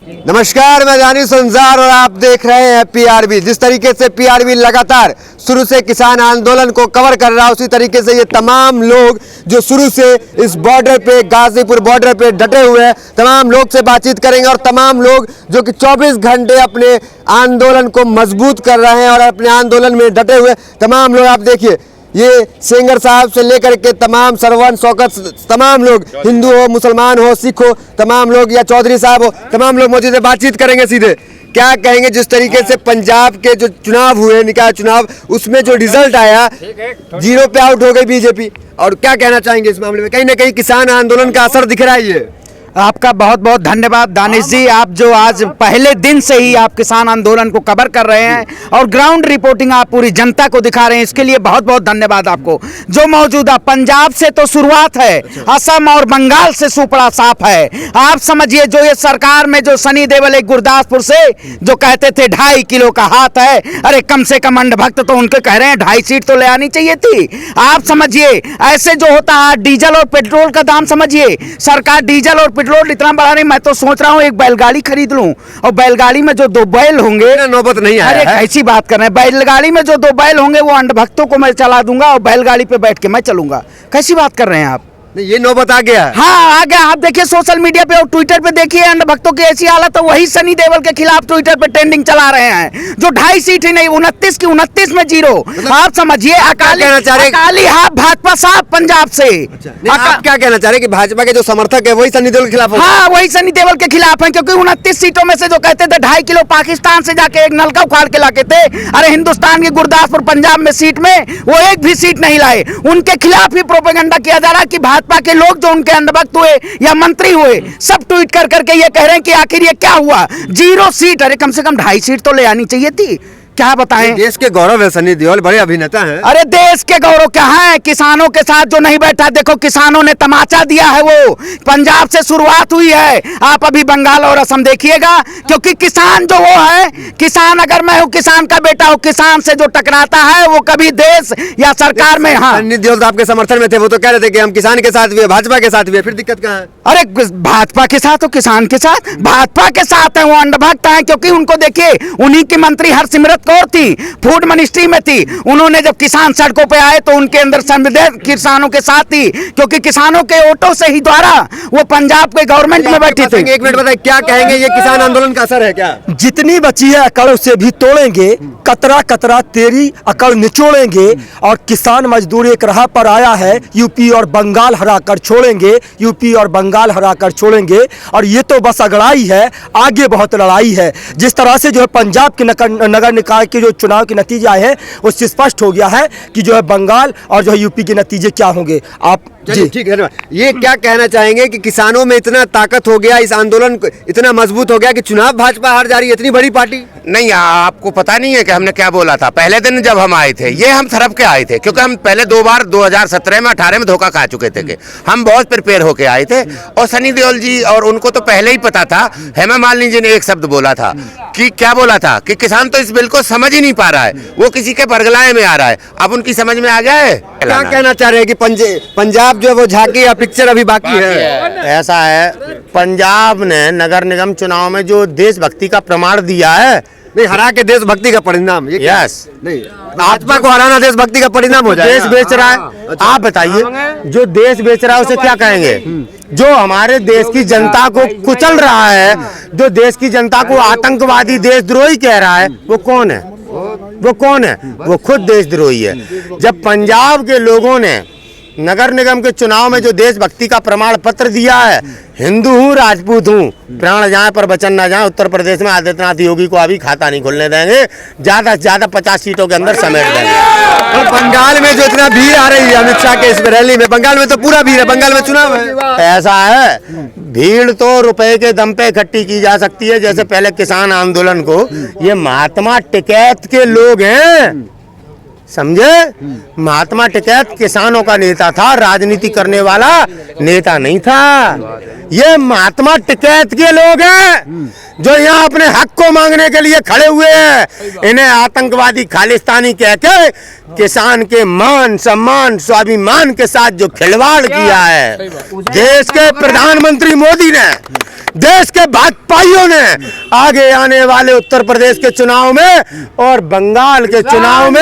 नमस्कार, मैं दानिश संजार और आप देख रहे हैं पीआरबी। जिस तरीके से पीआरबी लगातार शुरू से किसान आंदोलन को कवर कर रहा है, उसी तरीके से ये तमाम लोग जो शुरू से इस बॉर्डर पे, गाजीपुर बॉर्डर पे डटे हुए हैं, तमाम लोग से बातचीत करेंगे और तमाम लोग जो कि 24 घंटे अपने आंदोलन को मजबूत कर रहे हैं और अपने आंदोलन में डटे हुए तमाम लोग, आप देखिए ये सेंगर साहब से लेकर के तमाम सरवन शौकत, तमाम लोग, हिंदू हो, मुसलमान हो, सिख हो, तमाम लोग या चौधरी साहब हो, तमाम लोग मौजूद है। बातचीत करेंगे सीधे। क्या कहेंगे जिस तरीके से पंजाब के जो चुनाव हुए, निकाय चुनाव, उसमें जो रिजल्ट आया, 0 पे आउट हो गई बीजेपी, और क्या कहना चाहेंगे इस मामले में? कहीं ना कहीं किसान आंदोलन का असर दिख रहा है। ये आपका बहुत बहुत धन्यवाद दानिश जी, आप जो आज पहले दिन से ही आप किसान आंदोलन को कवर कर रहे हैं और ग्राउंड रिपोर्टिंग आप पूरी जनता को दिखा रहे हैं, इसके लिए बहुत बहुत धन्यवाद आपको। जो मौजूदा पंजाब से तो शुरुआत है, असम और बंगाल से सुपड़ा साफ है। आप समझिए, जो ये सरकार में जो सनी देओल एक गुरदासपुर से जो कहते थे 2.5 किलो का हाथ है, अरे कम से कम अंधभक्त तो उनके कह रहे हैं 2.5 सीट तो ले आनी चाहिए थी। आप समझिए ऐसे जो होता है, डीजल और पेट्रोल का दाम समझिए, सरकार डीजल और पेट्रोल इतना बढ़ा रही। मैं तो सोच रहा हूँ एक बैलगाड़ी खरीद लूं, और बैलगाड़ी में जो 2 बैल होंगे, नौबत नहीं आया है। अरे ऐसी बात कर रहे हैं, बैलगाड़ी में जो 2 बैल होंगे वो अंधभक्तों को मैं चला दूंगा और बैलगाड़ी पे बैठ के मैं चलूंगा। कैसी बात कर रहे हैं आप? नहीं, ये नौबत आ गया। हाँ आ गया। आप देखिए सोशल मीडिया पे और ट्विटर पे देखिए, अंधभक्तों की ऐसी हालत है, वही सनी देओल के खिलाफ ट्विटर पे ट्रेंडिंग चला रहे हैं, जो 2.5 सीट ही नहीं 29 की 29 में 0। आप समझिए अकाली हाथ भाजपा साहब पंजाब से। आप क्या कहना चाह रहे हैं कि भाजपा के जो समर्थक है वही सनी देओल के खिलाफ? हाँ वही सनी देओल के खिलाफ है, क्योंकि 29 सीटों में से जो कहते थे 2.5 किलो पाकिस्तान से जाके एक नलका उखाड़ के लाके थे, अरे हिंदुस्तान की गुरदासपुर पंजाब में सीट में वो एक भी सीट नहीं लाए। उनके खिलाफ ही प्रोपेगेंडा किया जा रहा है कि भाजपा के लोग जो उनके अंधभक्त हुए या मंत्री हुए, सब ट्वीट कर करके ये कह रहे हैं कि आखिर ये क्या हुआ, 0 सीट। अरे कम से कम 2.5 सीट तो ले आनी चाहिए थी। क्या बताएं? देश के गौरव है सनी देओल, बड़े अभिनेता हैं। अरे देश के गौरव क्या है, किसानों के साथ जो नहीं बैठा, देखो किसानों ने तमाचा दिया है। वो पंजाब से शुरुआत हुई है, आप अभी बंगाल और असम देखिएगा, क्योंकि किसान जो वो है, किसान अगर मैं हूँ, किसान का बेटा हूँ, किसान से जो टकराता है वो कभी देश या सरकार में। हाँ सनी देओल तो आपके समर्थन में थे, वो तो कह रहे थे कि हम किसान के साथ भी है, भाजपा के साथ भी है, फिर दिक्कत कहाँ है? अरे भाजपा के साथ हो, किसान के साथ, भाजपा के साथ है, वो अंधभक्त है। क्योंकि उनको देखिए, उन्हीं की मंत्री हरसिमरत कौर थी, फूड मिनिस्ट्री में थी, उन्होंने जब किसान सड़कों पे आए तो उनके अंदर संवेदन किसानों के साथ थी, क्योंकि किसानों के वोटों से ही द्वारा वो पंजाब के गवर्नमेंट में बैठी थी। एक मिनट बताइए, क्या कहेंगे, ये किसान आंदोलन का असर है क्या? जितनी बची है अकड़ उसे भी तोड़ेंगे, कतरा कतरा तेरी अकड़ निचोड़ेंगे, और किसान मजदूर एक राह पर आया है, यूपी और बंगाल हराकर छोड़ेंगे, यूपी और बंगाल हराकर छोड़ेंगे। और ये तो बस अगड़ाई है, आगे बहुत लड़ाई है। जिस तरह से जो है पंजाब के नगर निकाय के जो चुनाव के नतीजे आए हैं, उससे स्पष्ट हो गया है कि जो है बंगाल और जो है यूपी के नतीजे क्या होंगे। आप जी ठीक है, ये क्या कहना चाहेंगे कि किसानों में इतना ताकत हो गया, इस आंदोलन इतना मजबूत हो गया कि चुनाव भाजपा हार जा रही है, इतनी बड़ी पार्टी? नहीं, आपको पता नहीं है कि हमने क्या बोला था पहले दिन जब हम आए थे? ये हम सरफ के आए थे, क्योंकि हम पहले 2 बार 2017 में 18 में धोखा खा चुके थे। हम बहुत प्रिपेयर होके आए थे, और सनी देओल जी और उनको तो पहले ही पता था। हेमा मालिनी जी ने एक शब्द बोला था कि क्या बोला था कि किसान तो इस बिल को समझ ही नहीं पा रहा है, वो किसी के बरगलाए में आ रहा है। अब उनकी समझ में आ गया है। क्या कहना चाह रहे हैं कि पंजाब जो है वो झांकी या पिक्चर अभी बाकी है? ऐसा है, पंजाब ने नगर निगम चुनाव में जो देशभक्ति का प्रमाण दिया है, नहीं हरा के देशभक्ति का परिणाम, ये यस, नहीं भाजपा को हराना देशभक्ति का परिणाम हो जाए। देश बेच रहा है। आप बताइए, जो देश बेच रहा है उसे क्या कहेंगे? जो हमारे देश की जनता को कुचल रहा है, जो देश की जनता को आतंकवादी देशद्रोही कह रहा है, वो कौन है? वो कौन है? वो खुद देशद्रोही है। जब पंजाब के लोगों ने नगर निगम के चुनाव में जो देशभक्ति का प्रमाण पत्र दिया है, हिंदू हूँ, राजपूत हूँ, प्राण जाए पर वचन ना जाए, उत्तर प्रदेश में आदित्यनाथ योगी को अभी खाता नहीं खुलने देंगे, ज्यादा से ज्यादा 50 सीटों के अंदर समेट देंगे। और बंगाल में जो इतना भीड़ आ रही है अमित शाह के इस रैली में, बंगाल में तो पूरा भीड़ है, बंगाल में चुनाव है। ऐसा है, भीड़ तो रुपए के दम पे इकट्ठी की जा सकती है। जैसे पहले किसान आंदोलन को ये महात्मा टिकैत के लोग हैं, समझे? महात्मा टिकैत किसानों का नेता था, राजनीति करने वाला नेता नहीं था। ये महात्मा टिकैत के लोग हैं जो यहाँ अपने हक को मांगने के लिए खड़े हुए हैं। इन्हें आतंकवादी खालिस्तानी कह के किसान के मान सम्मान स्वाभिमान के साथ जो खिलवाड़ किया है देश के प्रधानमंत्री मोदी ने, देश के भाजपाइयों ने आगे आने वाले उत्तर प्रदेश के चुनाव में और बंगाल के चुनाव में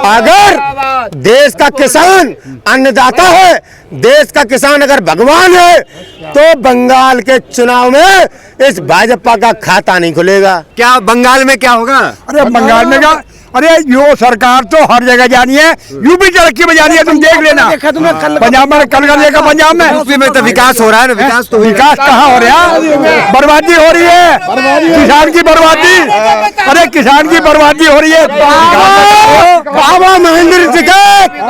अगर देश का किसान अन्नदाता है, देश का किसान अगर भगवान है, तो बंगाल के चुनाव में इस भाजपा का खाता नहीं खुलेगा। क्या बंगाल में क्या होगा? अरे बंगाल में क्या, अरे यो सरकार तो हर जगह जानी है, यूपी तरक्की में जानी है, तुम देख लेना। पंजाब में कल का देखा, पंजाब में यूपी में तो विकास हो रहा है ना, विकास तो विकास कहाँ हो रहा है? बर्बादी हो रही है, किसान की बर्बादी। अरे किसान की बर्बादी हो रही है। बाबा महेंद्र टिकैत,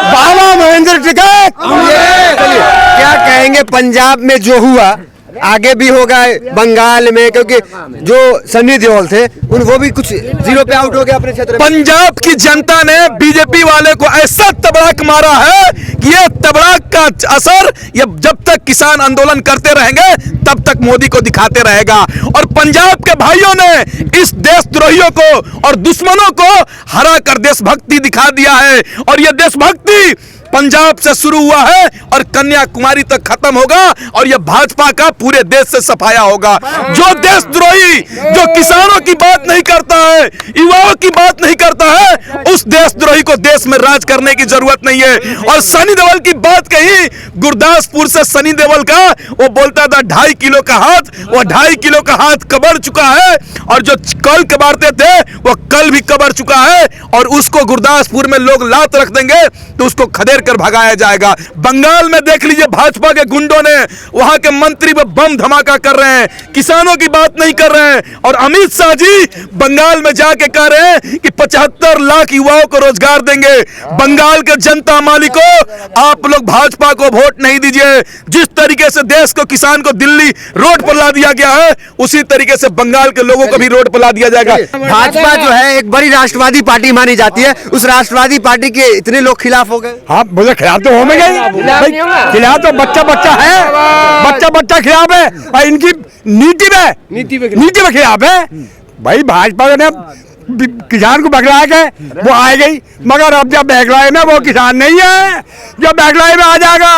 बाबा महेंद्र टिकैत। क्या कहेंगे पंजाब में जो हुआ आगे भी होगा बंगाल में, क्योंकि जो सनी देओल थे वो भी कुछ जीरो पे आउट हो गया अपने क्षेत्र में। पंजाब की जनता ने बीजेपी वाले को ऐसा तबड़ाक मारा है कि ये तबड़ाक का असर ये जब तक किसान आंदोलन करते रहेंगे तब तक मोदी को दिखाते रहेगा। और पंजाब के भाइयों ने इस देशद्रोहियों को और दुश्मनों को हरा कर देशभक्ति दिखा दिया है। और ये देशभक्ति पंजाब से शुरू हुआ है और कन्याकुमारी तक खत्म होगा, और यह भाजपा का पूरे देश से सफाया होगा। जो देशद्रोही, जो किसानों की बात नहीं करता है, युवाओं की बात नहीं करता है, उस देशद्रोही को देश में राज करने की जरूरत नहीं है। और सनी देओल की बात कही, गुरदासपुर से सनी देओल का वो बोलता था 2.5 किलो का हाथ, वो 2.5 किलो का हाथ कबर चुका है, और जो कल कबाड़ते थे वो कल भी कबर चुका है, और उसको गुरदासपुर में लोग लात रख देंगे तो उसको खदेड़ कर भगाया जाएगा। बंगाल में देख लीजिए, भाजपा के गुंडों ने वहां के मंत्री में बम धमाका कर रहे हैं, किसानों की बात नहीं कर रहे हैं। और अमित शाह जी बंगाल में जाके कह रहे हैं कि 75 लाख युवाओं को रोजगार देंगे। बंगाल के जनता मालिकों, आप लोग भाजपा को वोट नहीं दीजिए। जिस तरीके से देश को, किसान को दिल्ली रोड पर ला दिया गया है, उसी तरीके से बंगाल के लोगों को भी रोड पर ला दिया जाएगा। भाजपा जो है एक बड़ी राष्ट्रवादी पार्टी मानी जाती है, उस राष्ट्रवादी पार्टी के इतने लोग खिलाफ हो गए। हाँ, मुझे खिलाफ तो होंगे, खिलाफ तो बच्चा है, बच्चा खिलाफ है। और इनकी नीति में खिलाफ है भाई। भाजपा ने किसान को बगलाया के वो आ गई, मगर अब जब बगलाए में वो किसान नहीं है, जब बगलाए में आ जाएगा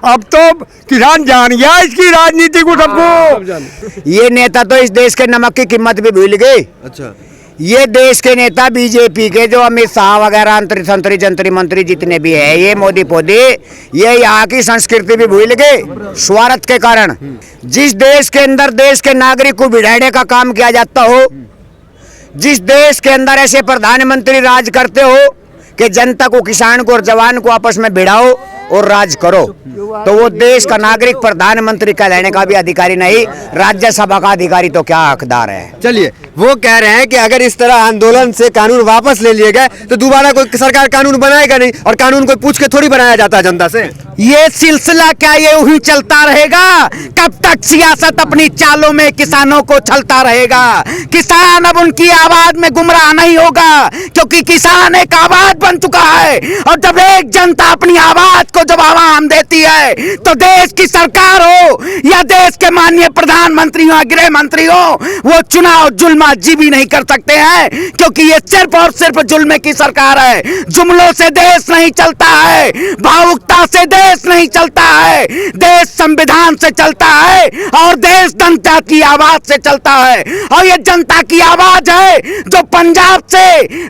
अब तो किसान जान गया इसकी राजनीति को, सबको। ये नेता तो इस देश के नमक की कीमत भी भूल गए। अच्छा, ये देश के नेता बीजेपी के जो अमित शाह वगैरह अंतरी जंतरी मंत्री जितने भी है, ये मोदी पोदी, ये यहाँ की संस्कृति भी भूल गए स्वार्थ के कारण। जिस देश के अंदर देश के नागरिक को बिगाड़ने का काम किया जाता हो, जिस देश के अंदर ऐसे प्रधानमंत्री राज करते हो कि जनता को, किसान को और जवान को आपस में भिड़ाओ और राज करो, तो वो देश का नागरिक प्रधानमंत्री कहलाने का भी अधिकारी नहीं, राज्यसभा का अधिकारी तो क्या हकदार है। चलिए, वो कह रहे हैं कि अगर इस तरह आंदोलन से कानून वापस ले लिए गए तो दोबारा कोई सरकार कानून बनाएगा नहीं, और कानून कोई पूछ के थोड़ी बनाया जाता है जनता से। ये सिलसिला क्या ये यूं चलता रहेगा? कब तक सियासत अपनी चालों में किसानों को छलता रहेगा? किसान अब उनकी आवाज में गुमराह नहीं होगा, क्योंकि किसान एक आवाज बन चुका है। और जब एक जनता अपनी आवाज को जब आवाम देती है, तो देश की सरकार हो या देश के माननीय प्रधानमंत्री हो, गृह मंत्री हो, वो चुनाव जुल्माजी भी नहीं कर सकते हैं, क्योंकि ये सिर्फ और सिर्फ जुल्मे की सरकार है। जुमलों से देश नहीं चलता है, भावुकता से देश नहीं चलता है, देश संविधान से चलता है, और देश जनता की आवाज से चलता है। और ये जनता की आवाज है जो पंजाब से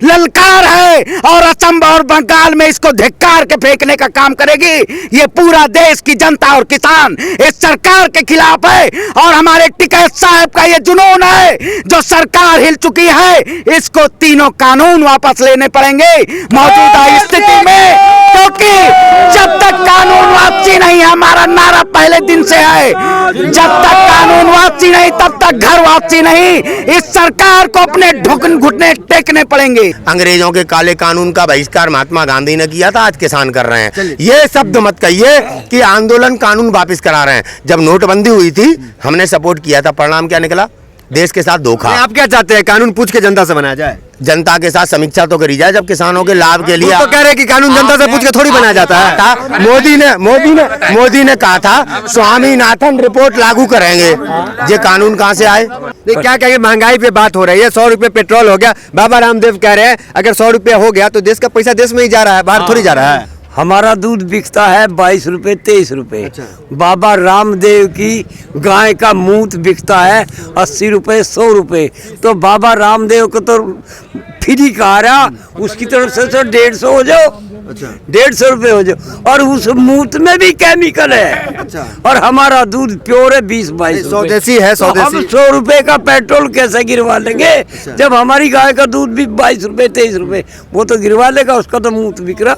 ललकार है, और असम और बंगाल में इसको धिक्कार के फेंकने का काम करेगी। ये पूरा देश की जनता और किसान इस सरकार के खिलाफ है। और हमारे टिकैत साहब का ये जुनून है, जो सरकार हिल चुकी है, इसको तीनों कानून वापस लेने पड़ेंगे मौजूदा स्थिति में, क्योंकि जब तक कानून वापसी नहीं, हमारा नारा पहले दिन से है, जब तक कानून वापसी नहीं तब तक घर वापसी नहीं। इस सरकार को अपने घुटने टेकने पड़ेंगे। अंग्रेजों के काले कानून का बहिष्कार महात्मा गांधी ने किया था, आज किसान कर रहे हैं। ये शब्द मत कहिए कि आंदोलन कानून वापस करा रहे हैं। जब नोटबंदी हुई थी, हमने सपोर्ट किया था, परिणाम क्या निकला? देश के साथ धोखा। आप क्या चाहते हैं, कानून पूछ के जनता से बनाया जाए? जनता के साथ समीक्षा तो करी जाए, जब किसानों के लाभ के लिए। तो कह रहे हैं कि कानून जनता से पूछ के थोड़ी बनाया जाता है। मोदी ने कहा था स्वामीनाथन रिपोर्ट लागू करेंगे। ये कानून कहाँ से आए? क्या कहेंगे, महंगाई पे बात हो रही है, 100 रुपए पेट्रोल हो गया। बाबा रामदेव कह रहे हैं अगर 100 रुपया हो गया तो देश का पैसा देश में ही जा रहा है, बाहर थोड़ी जा रहा है। हमारा दूध बिकता है 22 रुपये 23 रुपये। बाबा रामदेव की गाय का मूत बिकता है 80 रुपये 100 रुपये। तो बाबा रामदेव को तो फ्री कहा रहा, उसकी तरफ से तो 150 हो जाओ, 150 रुपये हो जाओ। और उस मूत में भी केमिकल है। और हमारा दूध प्योर है 20-22 स्वदेशी है, तो हम स्वदेशी। 100 रुपये का पेट्रोल कैसे गिरवा लेंगे जब हमारी गाय का दूध भी 22 रुपये 23 रुपये, वो तो गिरवा लेगा, उसका तो मूत बिक रहा।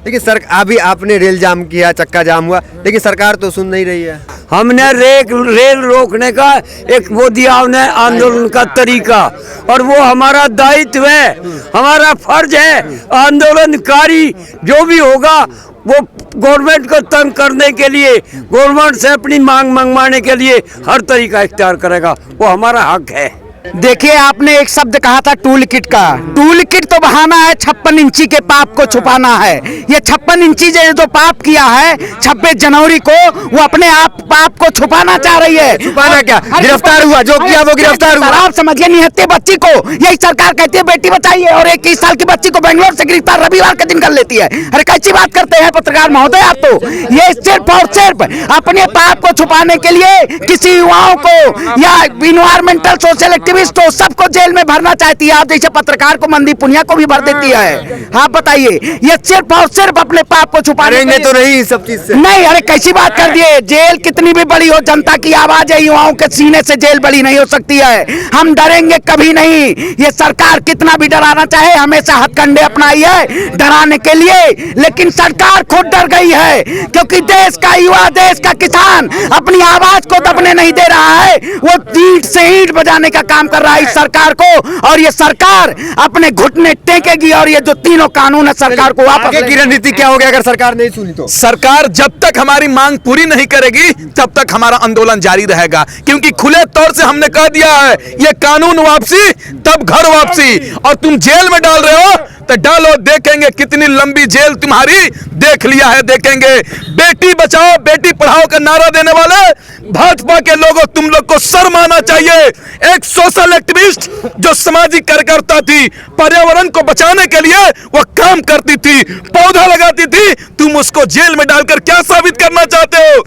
लेकिन सर अभी आपने रेल जाम किया, चक्का जाम हुआ, लेकिन सरकार तो सुन नहीं रही है। हमने रेल रोकने का एक वो दिया हमने आंदोलन का तरीका, और वो हमारा दायित्व है, हमारा फर्ज है। आंदोलनकारी जो भी होगा वो गवर्नमेंट को तंग करने के लिए, गवर्नमेंट से अपनी मांग मंगवाने के लिए हर तरीका इख्तियार करेगा, वो हमारा हक है। देखिए, आपने एक शब्द कहा था टूल किट का। टूल किट तो बहाना है 56 इंची के पाप को छुपाना है। ये 56 इंची जो पाप किया है 26 जनवरी को, वो अपने आप पाप को छुपाना चाह रही है। छुपाना क्या? गिरफ्तार हुआ, जो किया वो गिरफ्तार हुआ। आप समझिए, निहत्थे बच्ची को यही सरकार कहती है बेटी बचाइए, और 21 साल की बच्ची को बेंगलोर से गिरफ्तार रविवार के दिन कर लेती है। अरे कैसी बात करते हैं पत्रकार महोदय आप तो। ये सिर्फ और सिर्फ अपने पाप को छुपाने के लिए किसी युवाओं को या इन्वायरमेंटल सोशल एक्टिविस्ट तो सबको जेल में भरना चाहती है। आप जैसे पत्रकार को, मंदी पुनिया को भी भर देती है। आप बताइए, ये सिर्फ और सिर्फ अपने पाप को छुपाने तो नहीं सब चीज से नहीं। अरे कैसी बात कर दिए, जेल कितनी भी बड़ी हो, जनता की आवाज है, युवाओं के सीने से जेल बड़ी नहीं हो सकती है। हम डरेंगे कभी नहीं। ये सरकार कितना भी डराना चाहे, हमेशा हथकंडे अपनाई है डराने के लिए, लेकिन सरकार खुद डर गई है, क्योंकि देश का युवा, देश का किसान अपनी आवाज को दबने नहीं दे रहा है। वो ईंट से ईंट बजाने का काम कर रहा है इस सरकार को, और ये सरकार अपने घुटने टेकेगी। और ये जो तीनों कानून है सरकार को वापस की रणनीति क्या होगी अगर सरकार नहीं सुनी तो? सरकार जब तक हमारी मांग पूरी नहीं करेगी तब तक हमारा आंदोलन जारी रहेगा, क्योंकि खुले तौर से हमने कह दिया है ये कानून वापसी तब घर वापसी। और तुम जेल में डाल रहे हो तो डालो, देखेंगे कितनी लंबी जेल तुम्हारी, देख लिया है, देखेंगे। बेटी बचाओ बेटी पढ़ाओ का नारा देने वाले भाजपा के लोगों, तुम लोग को शर्म आना चाहिए। एक सोशल एक्टिविस्ट जो सामाजिक कार्यकर्ता थी, पर्यावरण को बचाने के लिए वो काम करती थी, पौधा लगाती थी, तुम उसको जेल में डालकर क्या साबित करना चाहते हो?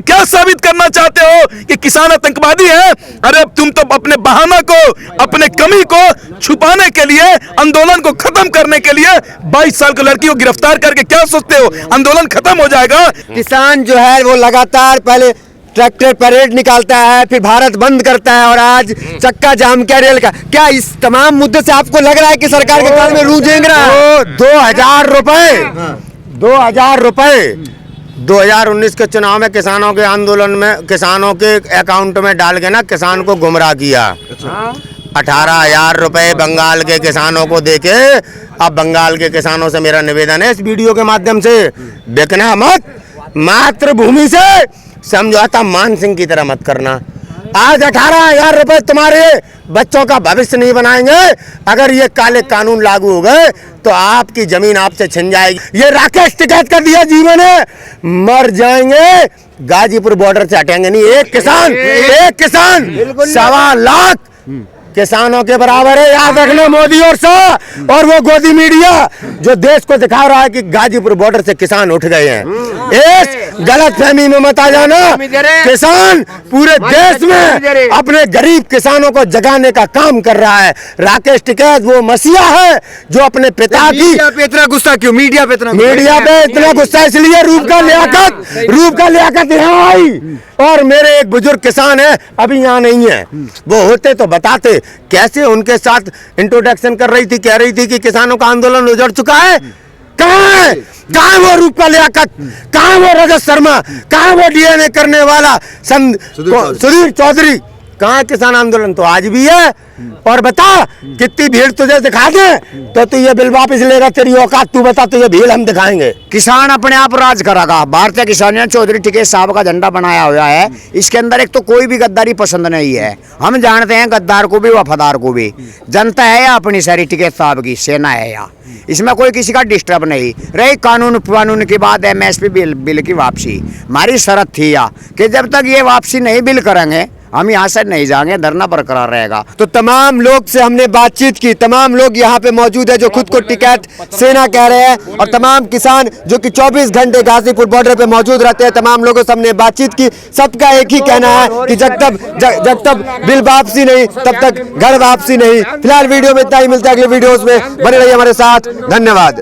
क्या साबित करना चाहते हो कि किसान आतंकवादी है? अरे तुम तो अपने बहाना को, अपने कमी को छुपाने के लिए, आंदोलन को खत्म करने के लिए 22 साल की लड़की को गिरफ्तार करके क्या सोचते हो आंदोलन खत्म हो जाएगा? किसान जो है वो लगातार पहले ट्रैक्टर परेड निकालता है, फिर भारत बंद करता है, और आज चक्का जाम क्या रेल का क्या, इस तमाम मुद्दे से आपको लग रहा है कि सरकार के कान में रूह रेंग रहा है? 2000 रुपए 2019 के चुनाव में किसानों के आंदोलन में किसानों के अकाउंट में डाल के ना किसान को गुमराह किया। 18,000 रुपए बंगाल के किसानों को देके, अब बंगाल के किसानों से मेरा निवेदन है इस वीडियो के माध्यम से, बिकना मत, मातृभूमि से समझौता मान सिंह की तरह मत करना। आज 18,000 रुपए तुम्हारे बच्चों का भविष्य नहीं बनाएंगे। अगर ये काले कानून लागू हो गए तो आपकी जमीन आपसे छिन जाएगी। ये राकेश टिकैत का दिया जीवन है, मर जाएंगे, गाजीपुर बॉर्डर से हटेंगे नहीं। एक किसान 1.25 लाख किसानों के बराबर है, याद रखना मोदी और शाह और वो गोदी मीडिया जो देश को दिखा रहा है कि गाजीपुर बॉर्डर से किसान उठ गए हैं। इस गलतफहमी में मत आ जाना। किसान पूरे देश में अपने गरीब किसानों को जगाने का काम कर रहा है। राकेश टिकैत वो मसीहा है जो अपने पिता की मीडिया पे इतना गुस्सा क्यों? मीडिया पे इतना गुस्सा इसलिए रूप का लियाकत यहाँ आई। और मेरे एक बुजुर्ग किसान है, अभी यहाँ नहीं है, वो होते तो बताते कैसे उनके साथ इंट्रोडक्शन कर रही थी, कह रही थी कि किसानों का आंदोलन उजड़ चुका है। कहाँ वो रूप का लियाकत, कहाँ वो रजत शर्मा, कहाँ वो डीएनए करने वाला सुधीर चौधरी, कहाँ किसान आंदोलन? तो आज भी है। और बता कितनी भीड़ तुझे दिखा दे तो तू ये बिल वापस लेगा, तेरी औकात तू बता, तुझे भीड़ हम दिखाएंगे। किसान अपने आप राज करेगा। भारतीय किसान यूनियन चौधरी टिकैत साहब का झंडा बनाया हुआ है। इसके अंदर एक तो कोई भी गद्दारी पसंद नहीं है। हम जानते हैं गद्दार को भी, वफादार को भी। जनता है या अपनी सारी टिकैत साहब की सेना है या, इसमें कोई किसी का डिस्टर्ब नहीं। रही कानून की बात, MSP बिल की वापसी, हमारी शर्त थी या कि जब तक ये वापसी नहीं बिल करेंगे हम यहाँ से नहीं जाएंगे, धरना बरकरार रहेगा। तो तमाम लोग से हमने बातचीत की, तमाम लोग यहाँ पे मौजूद है जो खुद को टिकैत सेना कह रहे हैं, और तमाम किसान जो कि 24 घंटे गाजीपुर बॉर्डर पे मौजूद रहते हैं, तमाम लोगों से हमने बातचीत की। सबका एक ही कहना है कि जब तक बिल वापसी नहीं तब तक घर वापसी नहीं। फिलहाल वीडियो में इतना ही, मिलता है अगले वीडियोस में, बने रहिए हमारे साथ। धन्यवाद।